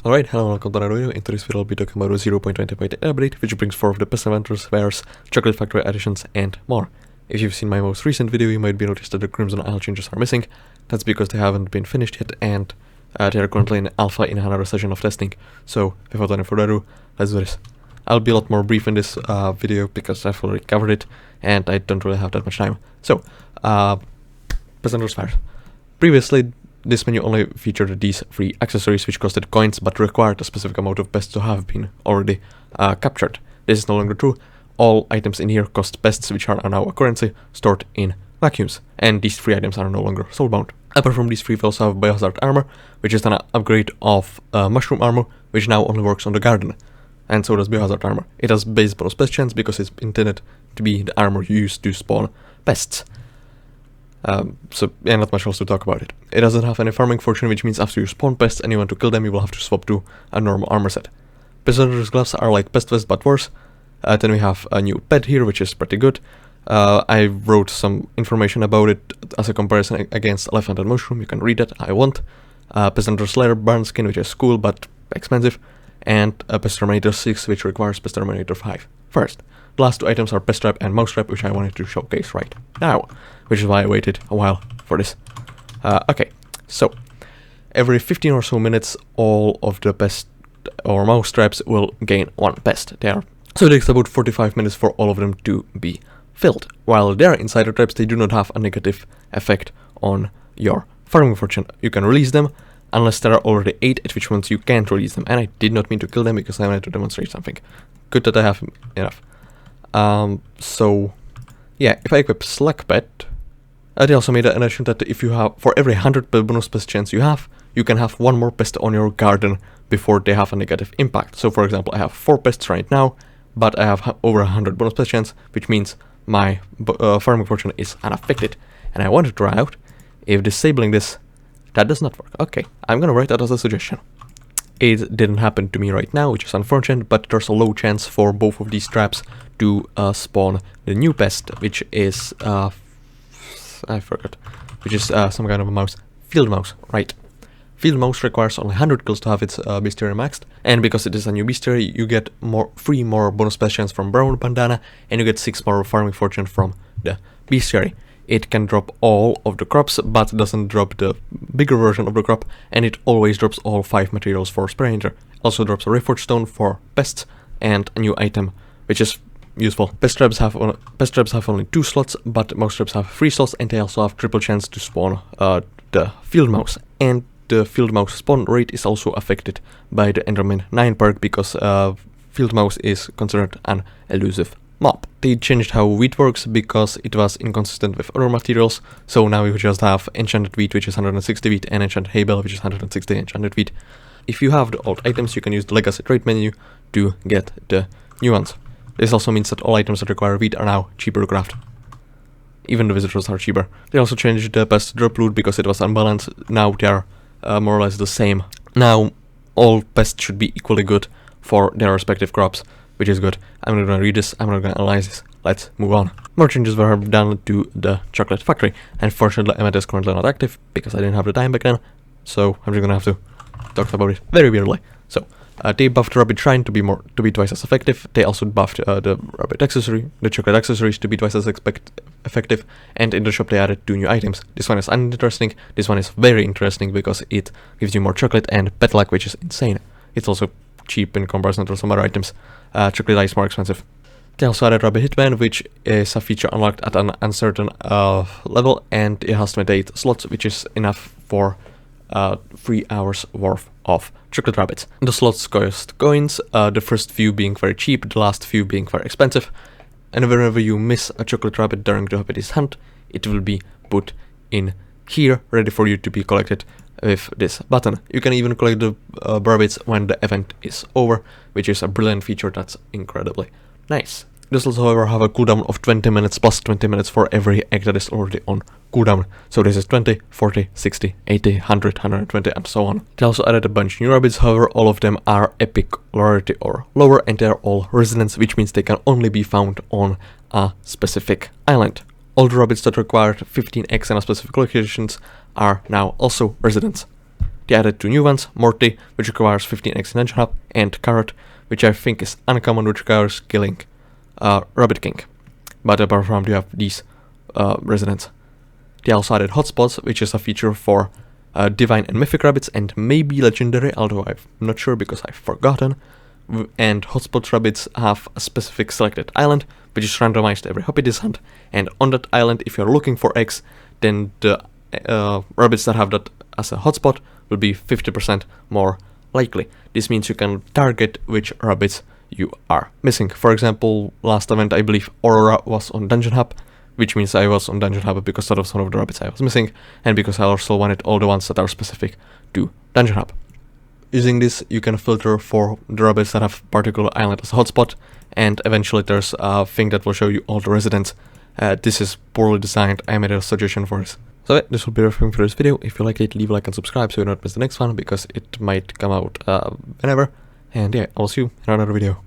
Alright, hello and welcome to another video. In today's video I'll be talking about a 0.20 update, which brings 4 of the Pesthunter wares, chocolate factory additions, and more. If you've seen my most recent video, you might be noticed that the Crimson Isle changes are missing. That's because they haven't been finished yet, and they are currently in alpha in another session of testing. So, without any further ado, let's do this. I'll be a lot more brief in this video, because I've already covered it, and I don't really have that much time. So, Pesthunter wares. Previously, this menu only featured these 3 accessories which costed coins but required a specific amount of pests to have been already captured. This is no longer true. All items in here cost pests which are now a currency stored in vacuums, and these 3 items are no longer soulbound. Apart from these 3, we also have Biohazard Armor, which is an upgrade of Mushroom Armor, which now only works on the garden. And so does Biohazard Armor. It has base bonus pest chance because it's intended to be the armor used to spawn pests. So yeah, not much else to talk about it. It doesn't have any farming function, which means after you spawn pests and you want to kill them, you will have to swap to a normal armor set. Pesthunter's gloves are like Pest Vest but worse. Then we have a new pet here, which is pretty good. I wrote some information about it as a comparison against Elephant and Mushroom. You can read it, I won't. Pesthunter's Lair Barn Skin, which is cool but expensive. And Pest Terminator 6, which requires Pest Terminator 5 first. The last 2 items are Pest Trap and Mouse Trap, which I wanted to showcase right now, which is why I waited a while for this. Okay, so every 15 or so minutes, all of the pest or mouse traps will gain 1 pest there. So it takes about 45 minutes for all of them to be filled. While they are insider traps, they do not have a negative effect on your farming fortune. You can release them unless there are already 8, at which ones you can't release them. And I did not mean to kill them because I wanted to demonstrate something. Good that I have enough. So yeah, if I equip Slack Pet, they also made an addition that if you have, for every 100 bonus pest chance you can have 1 more pest on your garden before they have a negative impact. So for example, I have 4 pests right now, but I have over 100 bonus pest chance, which means my farming fortune is unaffected. And I want to try out if disabling this, that does not work. Okay, I'm gonna write that as a suggestion. It didn't happen to me right now, which is unfortunate, but there's a low chance for both of these traps to spawn the new pest, which is, I forgot, which is some kind of a mouse. Field mouse, right. Field mouse requires only 100 kills to have its bestiary maxed, and because it is a new bestiary, you get 3 more bonus pest chance from Brown Bandana, and you get 6 more farming fortune from the bestiary. It can drop all of the crops, but doesn't drop the bigger version of the crop, and it always drops all 5 materials for Spray Ranger. Also drops a Reforged Stone for pests, and a new item, which is useful. Pest traps have only 2 slots, but mouse traps have 3 slots, and they also have triple chance to spawn the field mouse. And the field mouse spawn rate is also affected by the Enderman 9 perk, because field mouse is considered an elusive mob. They changed how wheat works because it was inconsistent with other materials, so now you just have enchanted wheat, which is 160 wheat, and enchanted hay bale, which is 160 enchanted wheat. If you have the old items, you can use the legacy trade menu to get the new ones. This also means that all items that require wheat are now cheaper to craft. Even the visitors are cheaper. They also changed the pest drop loot because it was unbalanced. Now they are more or less the same. Now all pests should be equally good for their respective crops, which is good. I'm not gonna read this, I'm not gonna analyze this. Let's move on. More changes were done to the chocolate factory. Unfortunately, Emmet is currently not active because I didn't have the time back then, so I'm just gonna have to talk about it very weirdly. So, they buffed the Rabbit Shrine to be twice as effective. They also buffed the Rabbit accessory, the chocolate accessories, to be twice as effective. And in the shop they added 2 new items. This one is uninteresting. This one is very interesting because it gives you more chocolate and pet luck, which is insane. It's also cheap in comparison to some other items. Chocolate ice more expensive. They also added Rabbit Hitman, which is a feature unlocked at an uncertain level, and it has 28 slots, which is enough for 3 hours worth of chocolate rabbits. The slots cost coins, the first few being very cheap, the last few being very expensive, and whenever you miss a chocolate rabbit during the Rabbit's hunt, it will be put in here, ready for you to be collected with this button. You can even collect the rabbits when the event is over, which is a brilliant feature that's incredibly nice. This will however have a cooldown of 20 minutes plus 20 minutes for every egg that is already on cooldown. So this is 20, 40, 60, 80, 100, 120 and so on. They also added a bunch new rabbits, however all of them are epic rarity or lower, and they are all residents, which means they can only be found on a specific island. All the rabbits that required 15 eggs in a specific locations are now also residents. They added 2 new ones, Morty, which requires 15x in Dungeon Hub, and Carrot, which I think is uncommon, which requires killing Rabbit King. But apart from that, you have these residents. They also added hotspots, which is a feature for divine and mythic rabbits, and maybe legendary, although I'm not sure because I've forgotten. And hotspot rabbits have a specific selected island, which is randomized every hobby descent, and on that island, if you're looking for eggs, then the rabbits that have that as a hotspot will be 50% more likely. This means you can target which rabbits you are missing. For example, last event I believe Aurora was on Dungeon Hub, which means I was on Dungeon Hub because that was one of the rabbits I was missing, and because I also wanted all the ones that are specific to Dungeon Hub. Using this, you can filter for the rabbits that have particular island as a hotspot, and eventually there's a thing that will show you all the residents. This is poorly designed. I made a suggestion for this. So yeah, this will be everything for this video. If you liked it, leave a like and subscribe so you don't miss the next one, because it might come out whenever. And yeah, I'll see you in another video.